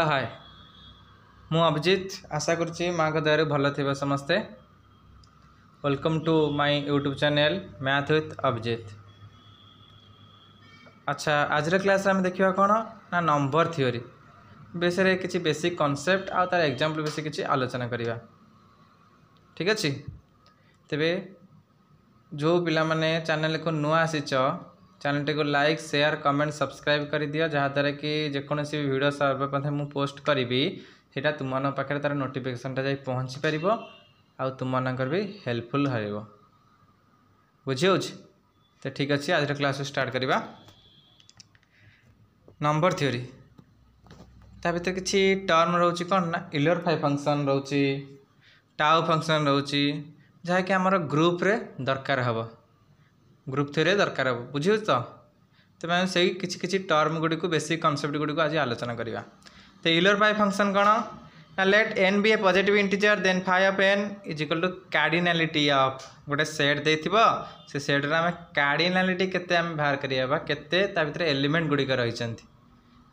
हाय मु अभिजीत आशा करुच्ची माँ को दया भल थी समस्ते। Welcome to my YouTube channel math with Abhijit. अच्छा आज क्लास आम देखा कौन ना नंबर थियोरी विषय किसी बेसिक कॉन्सेप्ट आ तार एग्जांपल विषय किसी आलोचना करवा। ठीक अच्छे तेबे जो पिला माने चैनल को नुआ आसीच चैनल टी को लाइक शेयर कमेंट सब्सक्राइब कर दियो जहाँद्वारा कि जेकोसी वीडियो सर्वप्रथम मुझे पोस्ट करी सेटा तुम पाखे तार नोटिफिकेशनटा जा पहुँची पार आ तुम भी हेल्पफुल हो बुझी तो ठीक अच्छे आज क्लास स्टार्ट करवा। नंबर थ्योरी ता भर किसी टर्म रोचे कौन ना इलर फाइव फंक्शन रोचे टाउ फंक्शन रोचे जहाँकि आमर ग्रुप रे दरकार हम ग्रुप थ्योरी दरकार हम बुझे तो तेज से किसी टर्म गुड़ी को बेसिक कॉन्सेप्ट गुड़ी को आज आलोचना करवा। तो इलर फाइव फंक्शन कौन ना let n be a positive integer then phi of n is equal to cardinality of गोटे सेट देथिबो से सेट रे हम कार्डिनालिटी केते हम बाहर करिया केते ता भीतर एलिमेंट गुड़ी रही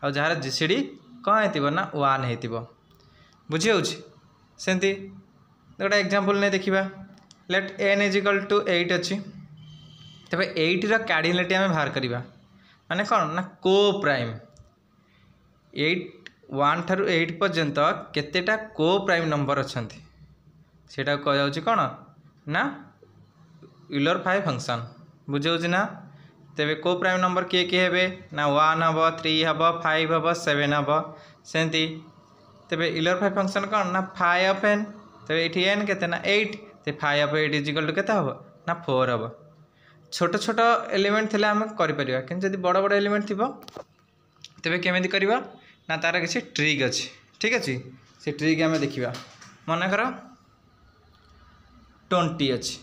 आ जार जीसीडी कौन हेतिबो ना 1 हेतिबो बुझी होउछि सेंती गोटे एग्जांपल ने देखिबा let n is equal to 8 अछि तबे 8 रा कार्डिनालिटी हम बाहर करिबा माने कौन ना को प्राइम 8 1 ठारू 8 पर्यंत केतेटा को प्राइम नंबर अछंती सेटा कह जाउछि कौन ना इलर फाइव फंक्शन बुझाउछि ना। तेबे को प्राइम नंबर किए किए हेबे ना 1 हब 3 हब 5 हब 7 हब सेंती तेबे इलर फाइव फंक्शन कौन ना 5 ऑफ एन तेबे एठी एन केते ना 8 ते 5 ऑफ 8 इज इक्वल टू केते हब ना 4 हब। छोट छोट एलिमेंट थिले हम करि परिबा किंतु यदि बड़ बड़ एलिमेंट थिबो तेबे केमिति करिबा ना तार किसी ट्रिक अच्छी। ठीक अच्छे से ट्रिक आम देखा मन कर 20 अच्छी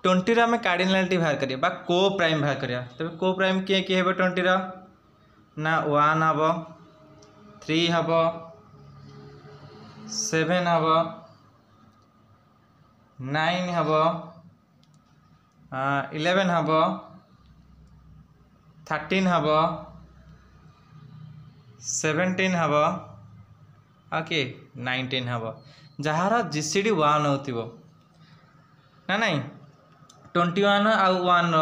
20 रो आम कार्डिनालिटी बाहर करिया को प्राइम बाहर करिया तबे को प्राइम किए किए हेबे 20 रो ना 1 hub 3 hub 7 hub 9 hub 11 hub 13 hub 17 hub okay 19 hub jar GCD 1 हो ना नहीं 21 आउ 1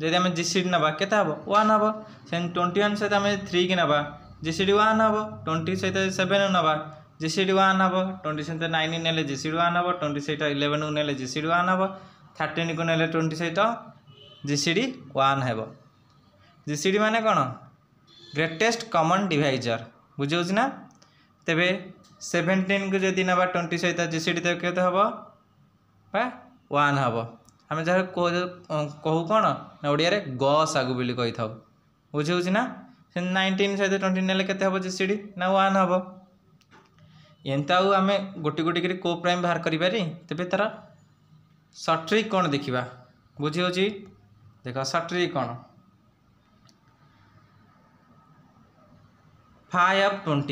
जदि आम जीसीडी नवा के हम 1 हम से 21 सहित आम 3 की नवा जीसीडी 1 हम 20 सहित 7 नवा जीसीडी 1 हम 20 सहित 9 ने जीसीडी 1 हम 20 सहित 11 ने जीसीडी 1 हम 13 को ने 20 सहित जीसीडी 1 हेब। जीसीडी माने कौन ग्रेटेस्ट कॉमन डिवाइजर बुझे ना। तेबे 17 को जदि नवा 20 सहित जीसीडी तो केते हबो 1 हबो आम जहाँ कहू कौन ना ओडिया रे गस आगु बोली कही था बुझे ना 19 सहित 20 ने केते हबो जीसीडी ना 1 हबो एंत आम गोटी गोटी करी को प्राइम बाहर करि पारि तेबे तार सर्ट ट्रिक कौन देखिबा बुझी होची देख सर्ट ट्रिक कौन 5 ऑफ 20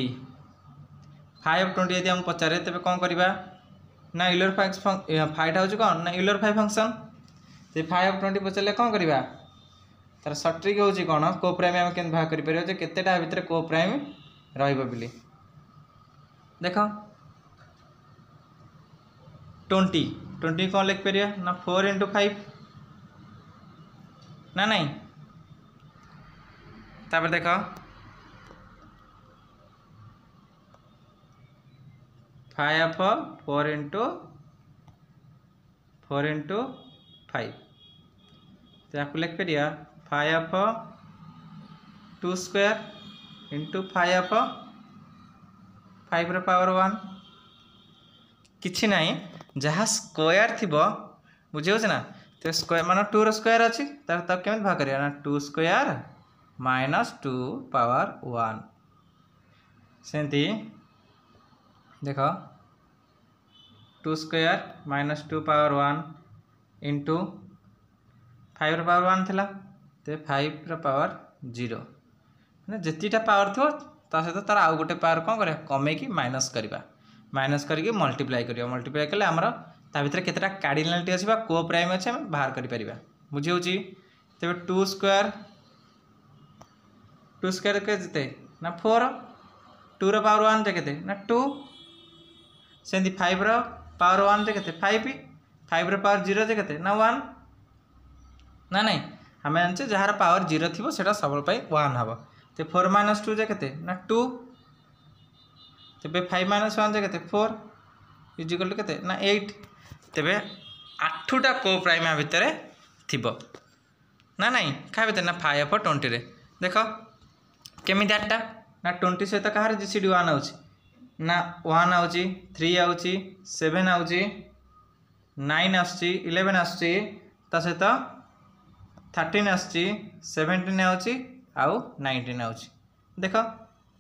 यदि हम पचारे तेबे कौन करवा ना इलर फाइव हूँ कौन ना इलर फाइव फंक्शन तो 5 ऑफ 20 पचारे कौन करवा तार सर्ट ट्रिक होची कौन को प्राइम आम केन बाहर करें केतेटा भितर को प्राइम रही देख 20 कौन लिख पार ना 4 into 5 ना नहीं तापर देख 5 ऑफ 4 into 5 तो आपको लिख पार 5 ऑफ 2 स्क्वायर इंटू 5 ऑफ 5 रो पावर 1 किछि नहीं जहाँ स्क्वायर थी बुझे ना तो स्क्वायर मान 2 रो स्क्वायर अच्छी तब केम भाग करिया ना 2 स्क्वायर माइनस 2 पावर 1 सेंती देख 2 स्क्वायर माइनस 2 पावर 1 इंटू 5 रो पावर 1 थिला तो 5 रो पावर 0 मैंने जितीटा पावर थो ता सहित तार आउ गोटे पावर कौन कर कमे कि माइनस करवा माइनस करके मल्टीप्लाई करिया मल्टीप्लाई कले आमर ता भीतर केतेटा कार्डिनालिटी अछि बा को प्राइम अछि हम बाहर करि परिबा बुझी होची तेबे 2 स्क्वायर के जिते ना 4 टू रो पावर 1 जे केते ना 2 सेंदी 5 रो पावर 1 जे केते 5 5 रो पावर 0 जे केते ना 1 ना नहीं आम जानचे जार पावर 0 थी से सब 1 हम तो 4 - 2 जे केते ना 2 तेबे 5 - 1 जे केते 4 इजिकल टू केते ना 8 तेबे 8टा को प्राइम या भितर थिबो ना नहीं क्या भितर ना 5 और 20 रे देख केमी 8टा ना 20 सहित कहार जीसीडी 1 आउची ना 1 आउची 3 आउची 7 आउची 9 आउची 11 आउची ता सहित 13 आउची 17 आउची आउ 19 आउची देख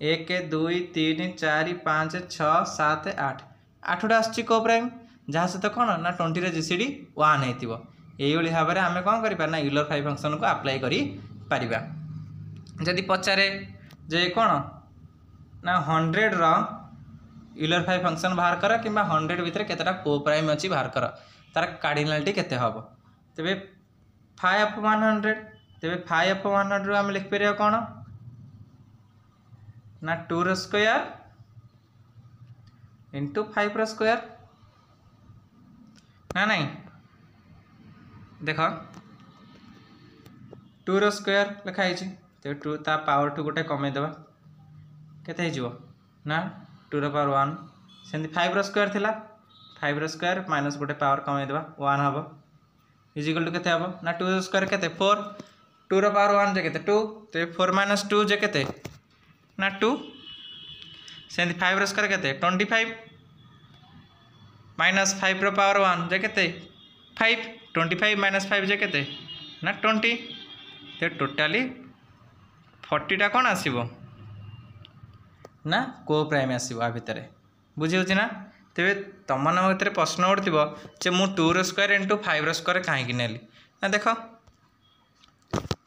1 2 3 4 5 6 7 8 8टा आउची को प्राइम जहाँ सहित कौन ना 20 रे जीसीडी 1 होइतिबो एई भाव में आम कौन कर यूलर फाइव फंक्शन को अप्लाई करी परिबा जदि पचारे जे कौन ना 100 रो यूलर फाइव फंक्शन बाहर कर कि 100 भितर केतेटा को प्राइम अच्छी बाहर कर तार कार्डिनालिटी केते हबो तेबे 5/100 तेबे 5/100 रो हम लिख परिया कौन ना 2 रो स्क्वायर इंटू 5 रो स्क्वायर ना नहीं देख 2 रो स्क्वायर लिखाई तेबे 2 ता पावर 2 गोटे कमेदेवा केते हो ना 2 रो पावर 1 सेंदी 5 रो स्क्वायर थिला 5 रो स्क्वायर माइनस गोटे पावर कमेदेवा 1 हबो इजिकल टू केते हबो ना 2 रो स्क्वायर केते 4 2 रो पावर 1 जे केते 2 ते 4 - 2 जे केते ना 2 सेंदी 5 रो स्क्वायर केते 25 माइनस 5 रो पावर 1 जे केते 5 25 - 5 जे केते ना 20 ते टोटाली 40 टा कौन आसीबो ना को प्राइम आसीबो आ भितर बुझी होची ना तेबे तुम भितर प्रश्न उठो जे मु 2 रो स्क्वायर इंटू 5 रो स्क्वायर कहीं नेली ना देख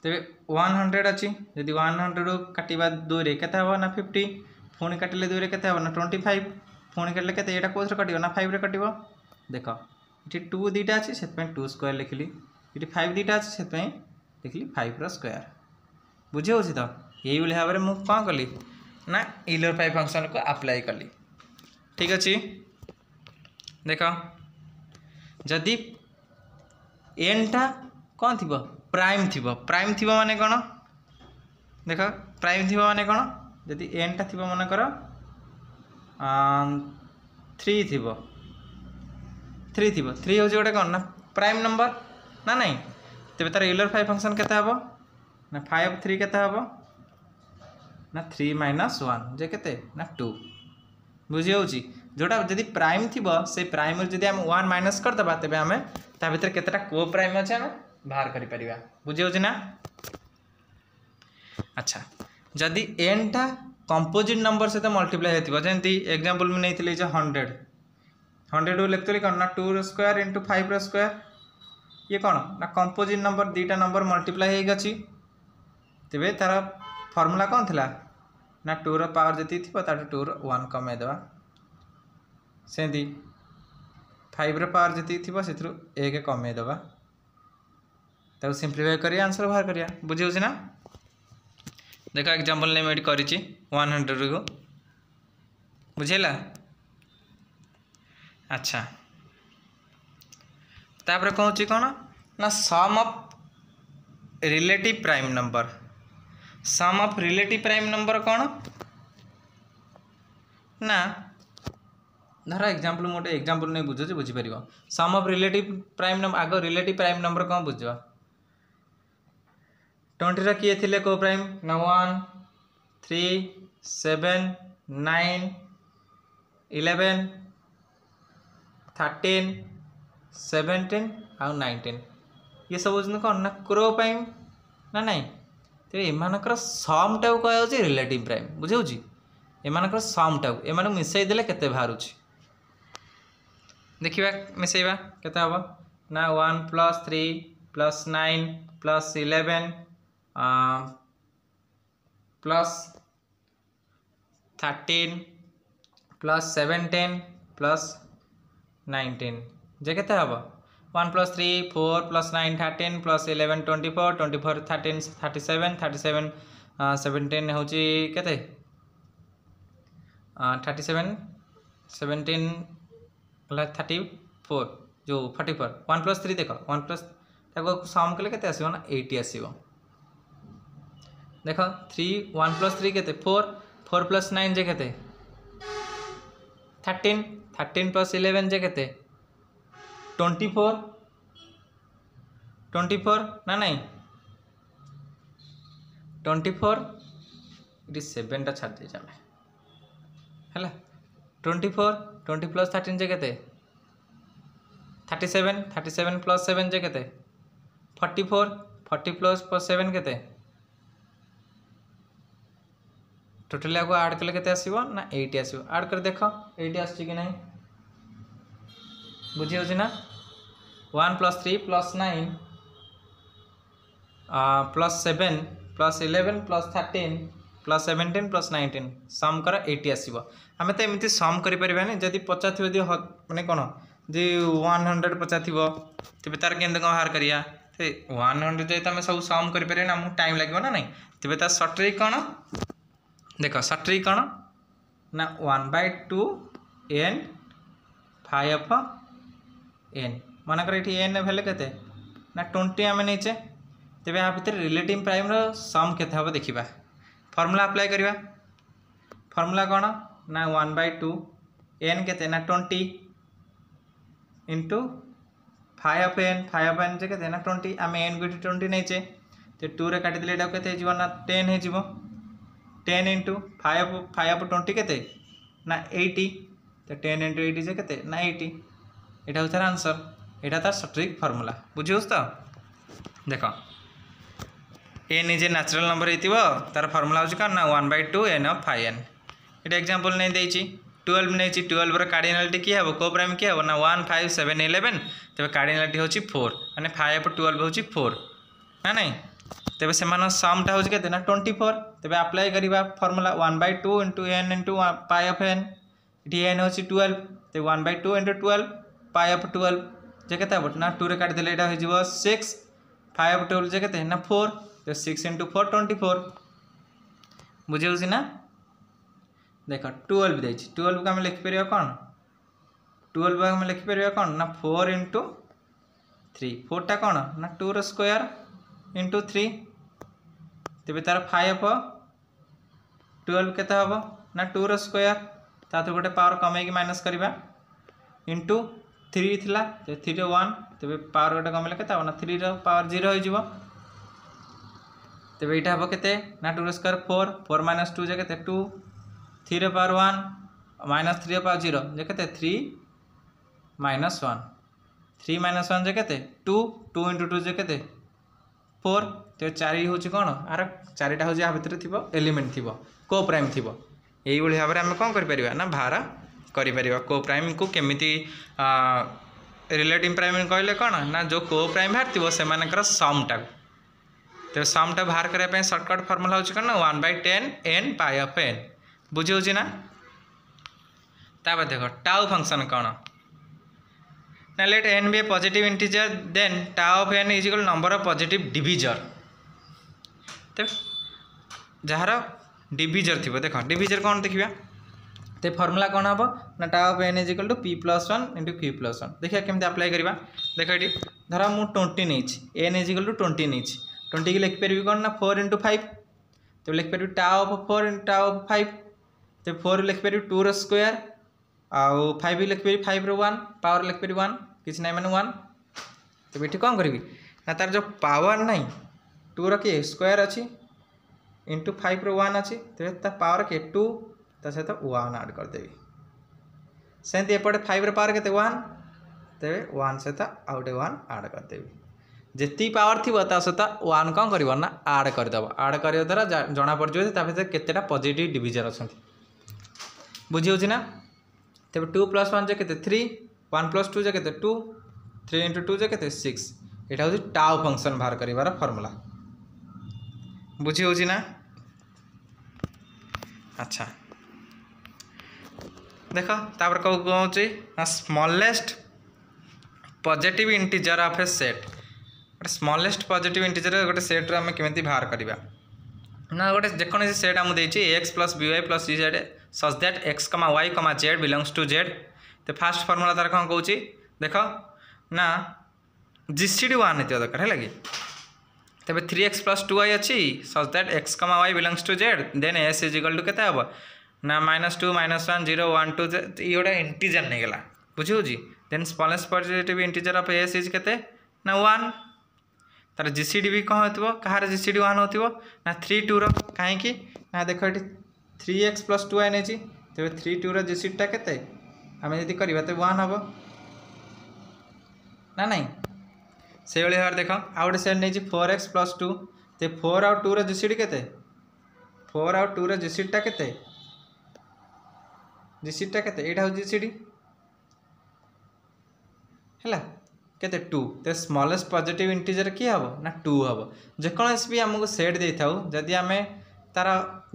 तेबे 100 अच्छी यदि 100 रू काटिबा 2 रे केते हबो ना 50 पुणी काटिले 2 रे केते हबो ना 25 पुणी काटिले केते एटा कोस रे कटिबो ना 5 रे कटिबो देख इठी 2 दीटा अच्छी से 2 स्क्वायर लिखली इठी 5 दीटा अच्छी से लिखली 5 रो स्क्वायर बुझे होची तो यही भाव में मुझे कौन कली ना यूलर फाइव फंक्शन को अप्लाई कली ठीक अच्छे देख जदि एन टा कौन थी प्राइम थी माने कौन देख प्राइम थी माने कौन जदि एन टा थी मन कर 3 थी 3 हूँ गोटे कौन ना प्राइम नंबर ना नहीं तेरे तार यूलर फाइव फंक्शन केते हबो ना 5 3 केते हबो ना 3 - 1 जे केते ना 2 बुझी होची जोटा जदि प्राइम थी से प्राइम जदि हम 1 माइनस कर दबा तबे हमें ता भीतर केतेटा को प्राइम अछि हम बाहर करि परिबा बुझी होची ना अच्छा जदि n टा कंपोजिट नंबर से मल्टीप्लाई हेतिबो जेंति एग्जांपल में नैथिले जे 100 रो लिखतली कोन ना 2 रो स्क्वायर इंटू 5 रो स्क्वायर ये कौन ना कंपोजिट नंबर दीटा नंबर मल्टीप्लाई हो गई तेरे तार फर्मूला कौन थिला ना 2 रो पावर जी थी 2 रो 1 कमेदेवा सेंदी 5 रो पावर जी थी से 1 कमेदेवा ताको सिंप्लीफाई करिया आंसर बाहर करिया बुझी होची ना देखो एग्जांपल ने मेड करिची 100 को बुझेला अच्छा तापर कहूँ कौन ना sum of relative prime number sum of relative prime number कौन ना धर एग्जांपल मोटे एग्जांपल नहीं बुझे बुझीपर sum of relative prime number आग रिलेटिव प्राइम नंबर कौन बुझा 20 रा किए थिले को प्राइम ना 1 3 7 9 11 13 17 आउ 19 ये सब होचन कौन ना क्रो प्राइम ना नहीं तो एमानकर सम टाउ कह रिलेटिव प्राइम बुझे एमानकर सम टाउ एमान मिसई देले केते बाहरुछि देखिबा मिसईबा केते हबो ना 1 + 3 + 9 + 11 प्लस 13 + 17 + 19 जे केते हबो 1 + 3 4 + 9 13 + 11 24 24 13 37 37 17 होची केते 37 17 34 जो 44 1 + 3 देख 1 प्लस सम कले के आसो ना 80 आसो देख 3 1 + 3 के 4 4 + 9 जे के 13 13 + 11 जे के 24 24 ना नहीं 24 ये 7 टा छाड़ दे जामे हैला 24 20 + 13 जे के 37 37 + 7 जे के 44 40 + 7 के टोटल को ऐड कले के आसो ना 80 आसो ऐड कर देख 80 आस कि नहीं बुझी हो ना 1 + 3 + 9 + 7 + 11 + 13 + 17 + 19 सम कर 80 आसो आम तो एमती सम करें जदि पचार थी माने कौन जी 100 पचार थी तेज तार के बाहर करिया 100 जाए तो आम सब सम करें आमको टाइम लगे ना नहीं तेज तार सर्ट ट्रिक कौन देख सर्ट ट्रिक कौन ना 1/2 n 5 n मनकर ये n भैल्यू के ना 20 आम नहींचे तेज यहाँ भितर रिलेटिव प्राइम सम के देखा फर्मूला अप्लाई करवा फर्मूला कौन ना 1/2 n के ना 20 इंटू 5n जे के ना 20 आम n को 20 नहींचे तो 2 रे काटिदेले यहाँ के ना 10 हो 10 इंटू 5 20 के ना 80 तो 10 इंटू 80 जे के ना 80 यहाँ हूँ तार आंसर यहाँ तार सटीक फर्मूला बुझे तो देख n is a natural number हो तार फर्मूला हूँ कौन ना 1/2 n of 5n ये एग्जांपल नहीं देती 12 नहीं 12 कार्डिनालिटी किए हम को प्राइम किए हम ना 1 5 7 11 तेज कार्डिनालिटी हूँ 4 माने 5 12 हूँ 4 ना नहीं तेज से समटा हूँ के ना 24 तेज अप्लाई करवा formula 1/2 into n into pi of n ये n हूँ 12 तो 1/2 इंटू 12 पाई ऑफ 12 जे के ना 2 रे काटिदेले यहाँ हो 6 5 ऑफ 12 जे के ना 4 तो 6 इंटू 4 24 बुझे ना देख 12 दे 12 को आम लिखिपर कौन 12 आम लिखिपर कौन ना 4 इंटू 3 4 टा कौन ना 2 रो स्क्वायर इंटू 3 तेज तार 5 12 के हम ना 2 रो स्क्वायर तार गोटे पावर कमेकी माइनस करवा इंटू 3 थिला 3 रो 1 तेज पावर गोटे कमेले के ना 3 रो पावर 0 हो तेज यहाँ हम के ना 2 रो स्क्वायर 4 4 माइनस 2 जे के 2 3 रो पावर 1 माइनस 3 रो पावर 0 जे के 3 माइनस 1 3 माइनस 1 जे के 2 2 इंटू 2 जे के 4 तो 4 हूँ कौन आर 4टा हूँ यहाँ भितर थी एलिमेंट थी को प्राइम थी यही भाव में आम कौन कर ना बाहर कर को प्राइम को केमिति रिलेटिव प्राइम कहले कौन ना जो को प्राइम बाहर थी से समटा तो समटा बाहर करने सर्टकट फर्मूला हूँ कौन ना 1/10 n पाई ऑफ n बुझे ना तापर देख टाउ फंक्शन कौन ना let n be a positive integer then tau of n is equal number of positive divisor तो जार डिविजर थी देख डिविजर कौन देखा तो फर्मूला कौन हम ना tau of n is equal to p+1 into q+1 देखिए केमती अप्लाई करवा देख ये धर मु 20 नहीं n इज इक्वल टू 20 नहीं 20 की लिखिपर कौन ना 4 इंटू 5 तो लिखिपर tau of 4 into tau of 5 तो 4 लिखिपर 2 रो स्क्वायर आउ 5 लिखिपर 5 रो 1 पावर लिखिपर 1 किसी ना मैंने 1 तो ये कौन करी ना तार जो पावर नहीं 2 रो किए स्क्वायर अच्छी इंटू 5 रो 1 अच्छी तो पावर के 2 ता सहित 1 ऐड करदेवी सेमती एपटे 5 रो पावर के 1 तेरे 1 सहित आउ गए 1 ऐड करदेवी जी पावर थी सहित 1 कौन कर ना ऐड करदेव ऐड कर द्वारा जना पड़ जाए केतेटा पॉजिटिव डिविजन अच्छा बुझी ना तेज 2 + 1 जे के 3 1 + 2 जे के 2 3 इंटू 2 जे के 6 यहाँ हूँ टाउ फंक्शन बाहर कर फर्मूला बुझी ना अच्छा देख तापर कौन कौन smallest positive integer of A set गोटे स्मॉलेस्ट पॉजिटिव इंटीजर गोटे सेट्रु आम केमी बाहर करवा ना गोटे जेकोसी सेट आमको देती x + by + z such that x comma Y कमा जेड बिलोंग्स टू जेड। तो फास्ट फर्मुला तार कौन कौच देख ना जीसीडी 1 होता दरकार है कि तेज 3x + 2y अच्छी such that x comma y belongs to Z then S is equal to k हम ना -2 -1 0 1 2 ये गोटे इंटीजर नहीं गला बुझे then smallest positive integer of S is k ना 1 तार जीसीडी भी कौन हो कहार जीसीडी 1 हो ना 3 2 कहीं ना देख ये 3x + 2y नहीं तेज 3 2 जीसीडीटा के आम जब करवा तो 1 हम ना नहीं से भाव देख आउ गए सेट नहीं 4x + 2 तो 4 आउ 2 जीसीडी के 4 आउ 2 जीसीडीटा के जीसीडीटा के यहाँ हूँ जीसीडी है के 2 तो स्मॉलेस्ट पॉजिटिव इंटीजर किए हम ना 2 हम जेकोसी भी आमको सेट दे था जदि आम तार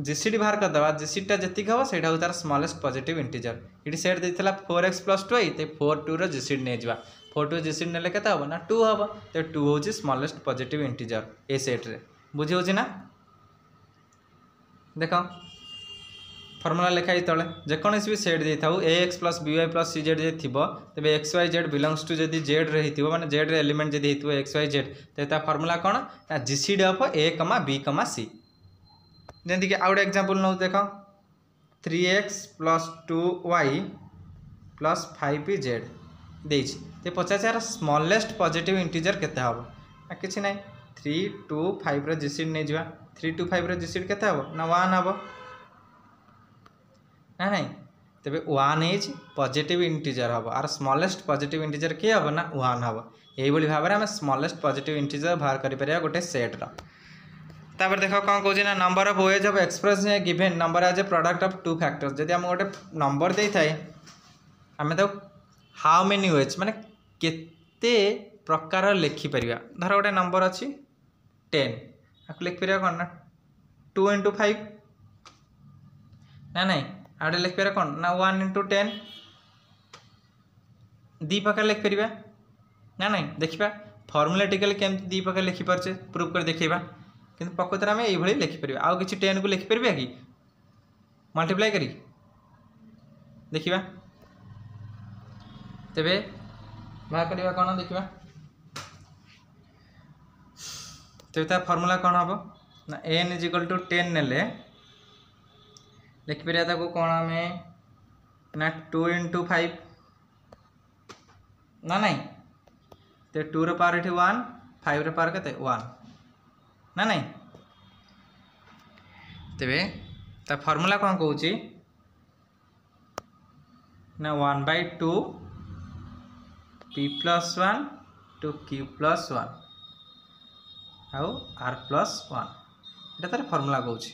जीसीडी बाहर करदे जीसीडीटा जी हम से तार स्मॉलेस्ट पॉजिटिव इंटीजर ये सेट देता 4x + 2y तो 4 2 जीसीडी नहीं जावा 4 2 जीसीडी ने के हम ना 2 हम तो 2 हूँ स्मॉलेस्ट पॉजिटिव इंटीजर ए सेट्रे बुझी हो ना देख फर्मुला लिखाई तले जेकोसी भी सेट दे था ax + by + cz थी तेज X Y Z belongs to जदि जेड रही माने जेड एलिमेंट जदि हो एक्स वाई जेड तो फर्मुला कौन ना GCD of a, b, c जमीक कि आउ गए एग्जांपल नौ देख 3x + 2y + 5z देछि तो पचास यार स्मॉलेस्ट पॉजिटिव इंटीजर केते हम ना किसी ना 3 2 5 जीसीडी नहीं जावा 3 2 5 जीसीडी केते हम ना 1 हम ना नहीं तेरे 1 इज पॉजिटिव इंटीजर हम आर स्मॉलेस्ट पॉजिटिव इंटीजर किए हम ना 1 हम यही भाव में आम स्मॉलेस्ट पॉजिटिव इंटीजर बाहर कर गोटे सेट्र तापर देख कौन कौन ना number of ways of express given number as a product of 2 factors जब आम गोटे नंबर दे थाए आम तो हाउ मेनी वेज माने केते प्रकार लिखिपर धर गोटे नंबर अच्छी 10 आपको लिखिपर कौन ना 2 × 5 ना नहीं आउटे लिखिपर कौन ना 1 × 10 दी प्रकार लिखिपर ना नहीं देखा फर्मुलेटिकली केमती दी प्रकार लिखिपारे प्रूफ कर देखा कि प्रकृत में ये लिखिपर आउ कि 10 को लिखिपर कि मल्टीप्लाई करी देखा तेरे बाहर करवा कौन देखा तेज तार फर्मुला कौन हम ना n = 10 ने लिखिपर कौन आम ना 2 × 5 ना नहीं तो 2 ର पावर ये 1 5 ର पावर के 1 ना नहीं तेरे ता फर्मुला कौन कौच ना 1/2 p + 1 to q + 1 आउ r + 1 ये तार फर्मुला कौच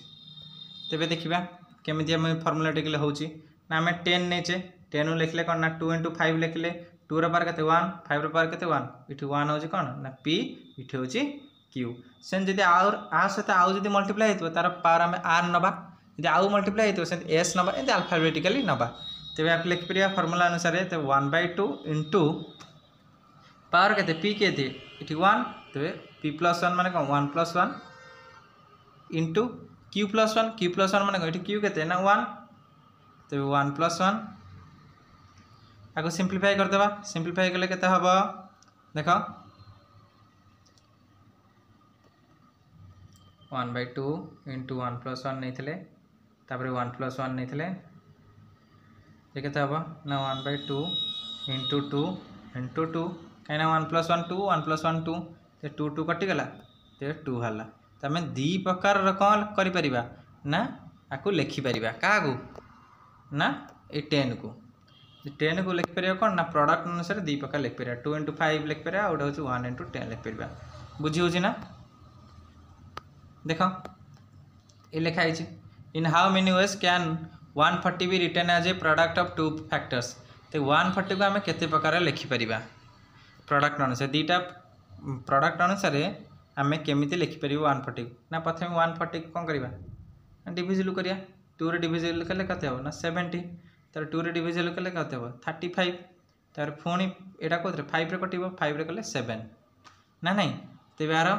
तेरे देखा केमी आम फर्मुलाटिकल हो आम 10 नहीं 10 लिखले कौन ना 2 × 5 लिखले 2 ର पावर के 1 5 ର पावर के 1 ये 1 हूँ कौन ना p ये हूँ q से जब आ सहित आउ जब मल्टीप्लाई हो तार पावर आम r नवा जब आउ मल्टीप्लाई हो s नवा ये अल्फाबेटिकली नवा तेज आप लिखिपर फर्मुला अनुसार तो 1/2 इंटू पावर के p के ये 1 तेज p + 1 माने कौन 1 + 1 इंटू q + 1 q + 1 माने ये q के ना 1 तेज 1 + 1 आपको सिंप्लीफाई करदे सिंप्लीफाई कले के हम देख 1/2 इंटू 1 + 1 नहीं थे तापर 1 + 1 नहीं थे ये के हम ना 1/2 इंटू 2 इंटू 2 कहीं 1 + 1 2 1 + 1 2 तो 2 2 कटिगला तो 2 है तो आम दी प्रकार कौन कर ना आपको लिखिपर क्या ना ये 10 को 10 को लिखिपर कौन ना प्रोडक्ट अनुसार दी प्रकार लिखिपर 2 × 5 लिखिपर आ गए हूँ 1 × 10 लिखिपर बुझी हो ना देख ये लिखाई in how many ways can 140 be written as a product of 2 factors तो 140 को आम केते प्रकार लिखिपर प्रोडक्ट अनुसार दीटा प्रोडक्ट अनुसार आम केमी लिखिपर 140 ना प्रथम 140 कौन करवा डिविजिबल करिया 2 रे डिविजिबल कले कते हो ना 70 तार 2 रे डिविजिबल कले कते हो 35 तार पुणी यहाँ कौन 5 रे कटिबो 5 रे कले 7 ना नहीं तेज यार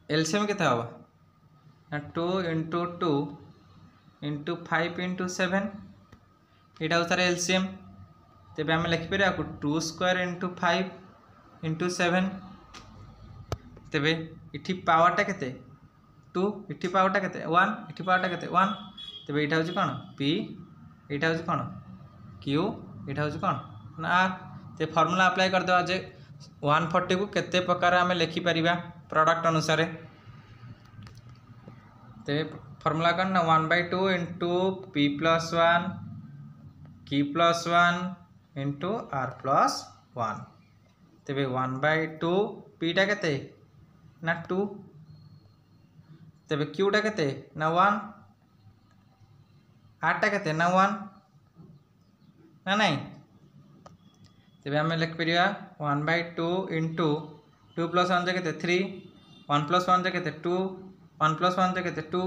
एलसीएम के हम ना 2 × 2 इंटू 5 इंटू 7 यहाँ हूँ तार एलसीएम तेज आम लिखिपर आपको 2 स्क्वायर इंटू 5 इंटू 7 तेज इटी पावरटा केते 2 इटी पावरटा केते 1 इटी पावरटा केते 1 तेज यहाँ हूँ कौन पी यहाँ हूँ कौन क्यू यहाँ हूँ कौन ना आर ते फर्मूला अप्लाई करदे जे 140 को केते प्रकार आम लिखिपर प्रोडक्ट अनुसार ते फर्मूला कौन ना 1/2 into p plus 1 q plus 1 into r plus 1 तेज 1/2 पीटा केते ना 2 तेज क्यूटा केते ना 1 आरटा केते ना 1 ना नहीं तेज आम लिखिपर 1/2 इंटू 2 प्लस 1 केते 3 1 प्लस 1 केते 2 1 प्लस 1 केते 2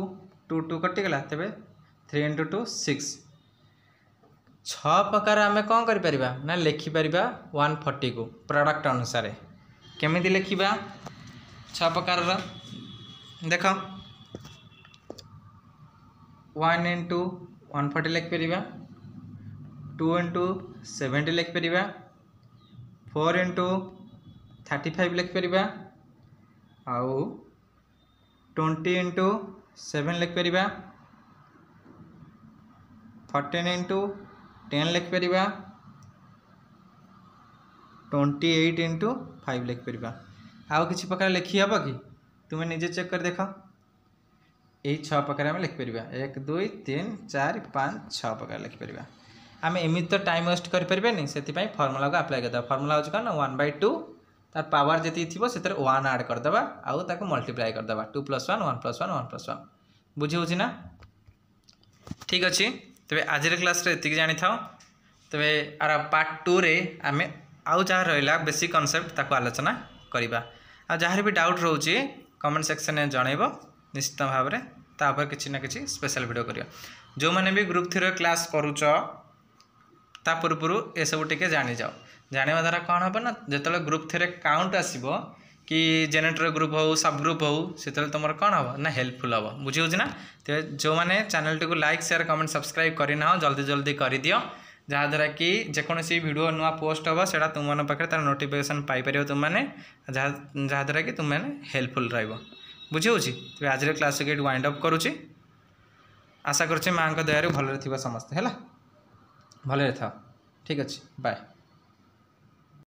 2 2 कटिगला तेज 3 इंटू 2 6 6 प्रकार आम कौन कर ना लिखिपर 140 को प्रोडक्ट अनुसार केमिति लिखिबा 6 प्रकार देख 1 इंटू 140 लिखिपर 2 इंटू 70 लिखिपर 4 इंटू 35 लिखिपर आउ 20 इंटू 7 लिखिपर 14 इंटू 10 लिखिपर 28 इंटू 5 लिखिपर आउ किसी प्रकार लिखी हे कि तुम्हें निजे चेक कर देख यही 6 प्रकार आम लिखिपर 1 2 3 4 5 6 प्रकार लिखिपर आम एमती तो टाइम वेस्ट करें से फर्मूला को अप्लाई करदे फर्मूला हूँ कौन 1/2 तार पावर जी थी से 1 आड करदे आउ ताको मल्टीप्लाई करदे 2 + 1 1 + 1 1 + 1 बुझी होची ना ठीक अच्छे तेरे आज क्लास ये जानी था तेरे आर पार्ट 2 रे आम आउ जहाँ रहा बेसिक कॉन्सेप्ट ताको आलोचना करवा आ जहाँ भी डाउट रोचे कमेंट सेक्शन में जनइब निश्चित भाव में तापर किसी ना कि स्पेशल वीडियो करिया जो मैंने भी ग्रुप 3 क्लास करुच ता पूर्व ये सब टे जानी जाओ जाना द्वारा कौन हम ना जो ग्रुप 3 काउंट आसो कि जेनेटर ग्रुप हो सब ग्रुप हो से तुम कौन हम ना हेल्पफुल हम बुझी होना तो जो मैंने channel T like share comment subscribe करना जल्दी जल्दी कर दियो जहाँद्वारा कि जेकोसी वीडियो नुआ पोस्ट हम से तुम पाखे तार नोटिफिकेशन पाइपर तुमने जहाँद्वारा कि तुम हेल्पफुल बुझी होची तो आज क्लास को वाइंड अप करुच्ची आशा करुच्ची माँ दया भले थी समस्ते है भले था ठीक अच्छे बाय।